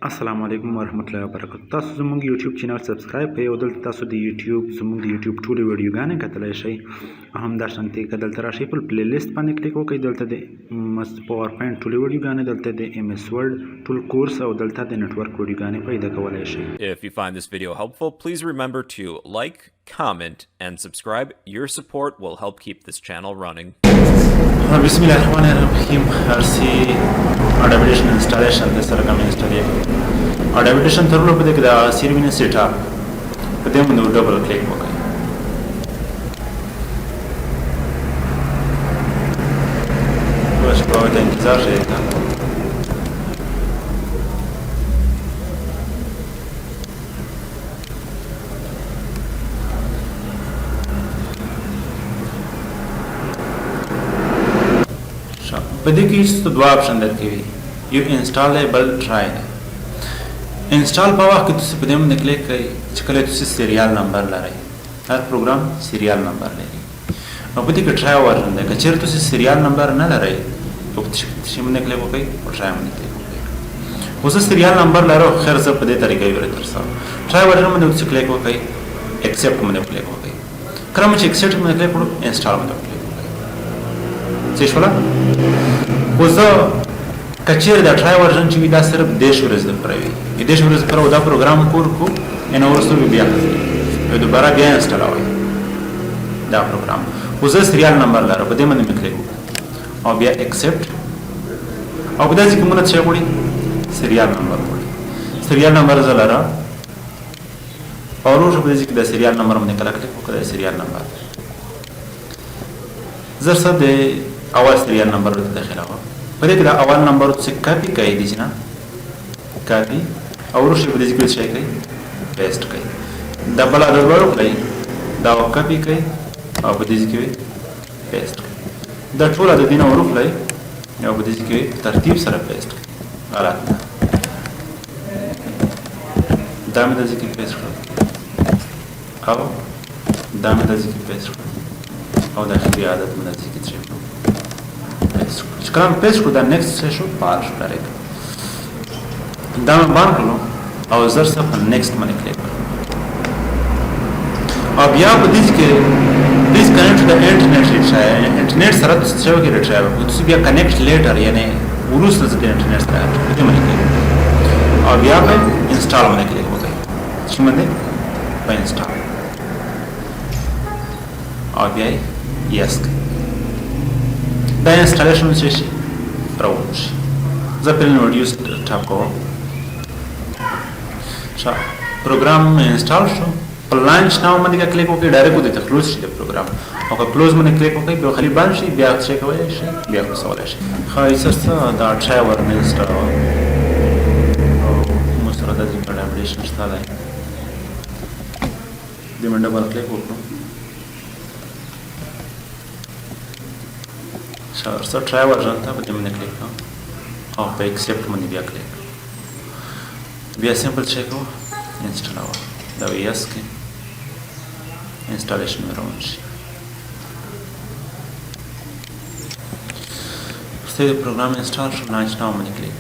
السلام علیکم ورحمۃ اللہ وبرکاتہ. تاسو زموږ یوټیوب چینل سبسکرایب کړئ او دلته تاسو د یوټیوب زموږ د یوټیوب ټولې ویډیوګانې کتلی شئ. همداشانتې که دلته راشئ په پلی لیست باندې کلیک وکړئ، دلته د پاور پوینټ ټولې ویډیوګانې، دلته د ایم ایس ورډ ټول کورس او دلته د نټورک ویډیوګانې پیدا کولی شئ. If you find this video helpful, please remember to like, comment, and subscribe. Your support will help keep this channel running. بسم الله الرحمن الرحیم. هرسی اډابلیشن انسټالیشن د سره کوم انسټالیږي. اډابلیشن تر لوبه د سیروینه سیټ اپ په دې باندې ډبل کلیک وکړئ. بس په دې انتظار شئ. په دې کې څه دوه آپشن درکوي، یو انسټالیبل ټرای دی. انسټال په وخت کې تاسو په دې باندې کلیک کوئ چې کله تاسو سیریال نمبر لرئ. هر پروګرام سیریال نمبر لري او په دې کې ټرای ورژن دی. که چېرې تاسو سیریال نمبر نه لرئ نو په دې باندې کلیک وکړئ او ټرای باندې کلیک وکړئ. خو زه سیریال نمبر لرم، خیر زه په دې طریقې ورته ترسم. ټرای ورژن باندې کلیک وکړئ، ایکسپټ باندې کلیک وکړئ. کله چې ایکسپټ باندې کلیک وکړو انسټال باندې کلیک وکړئ. څه شوله؟ خو زه که چېرې دا ټرای ورژن چې وي دا صرف 10 ورځې دپاره وي. 10 ورځې دپاره دا پروګرام کور کړو، یعنې وروسته بیا بیا دوباره بیا انسټالوئ دا پروګرام. خو زه سیریال نمبر لرم، په دې باندې مې کلیک وکړو او بیا ایکسپټ. او په داسې کې مونږ څه غواړي؟ سیریال نمبر غواړي. سیریال نمبر زه لرم او وروسته په دې کې د سیریال نمبر باندې کله کلیک وکړو، د سیریال نمبر زه څه د اول سیریال نمبر ورته داخلوم. په دې کې د اول نمبر څه کاپي کوي دي چې نه کاپي، او وروسته په دې کې څه کوي؟ پیسټ کوي. دا بل عدد ورکړئ، دا کاپي کوي او په دې کې پیسټ کوي. دا ټول عددونه ورکړئ او په دې کې ترتیب سره پیسټ کوي. غلط نه، دا مې د ذکر پیسټ کړ او دا مې د ذکر پیسټ کړ او دا اخري عدد مې د ذکر چې کله پیسټ کړو دا نیکسټ څه شو؟ پال شو ډایرکټ. دا مې بند کړو او زر څه په نیکسټ باندې کلیک کړو او بیا په دې کې پلیز کنیکټ د انټرنیټ ریټرای. انټرنیټ سره څه وکړي ریټرای وکړو، تاسو بیا کنیکټ لیټر یعنی وروسته ځکه انټرنیټ سره دې باندې کلیک او بیا په انسټال باندې کلیک وکړئ. چې باندې په انسټال او بیا یس دا انسټالیشن چې شي راوړل شي. زه په ویډیو ټاپ کوم. پروګرام انسټال شو. په لانچ ناو باندې کلیک وکړئ، ډایرکټ ودې ته کلوز شي د پروګرام. او که کلوز باندې کلیک وکړئ بیا خالي بند شي، بیا څه کولی شي؟ بیا خلاصولی شي. ښایسته څه دا ټرای ورن انسټال او موږ سره د دې اډابلیشن شته دی. دې باندې ډبل کلیک وکړو. سر ټرای ورژن ته په دې باندې کلیک کوم او په ایکسپټ باندې بیا کلیک کوم. بیا سمپل چک کوو انسټالوه. دا وی یس کې انسټالیشن مې روان شي. وروسته د پروګرام انسټال شو، لانچ ناو باندې کلیک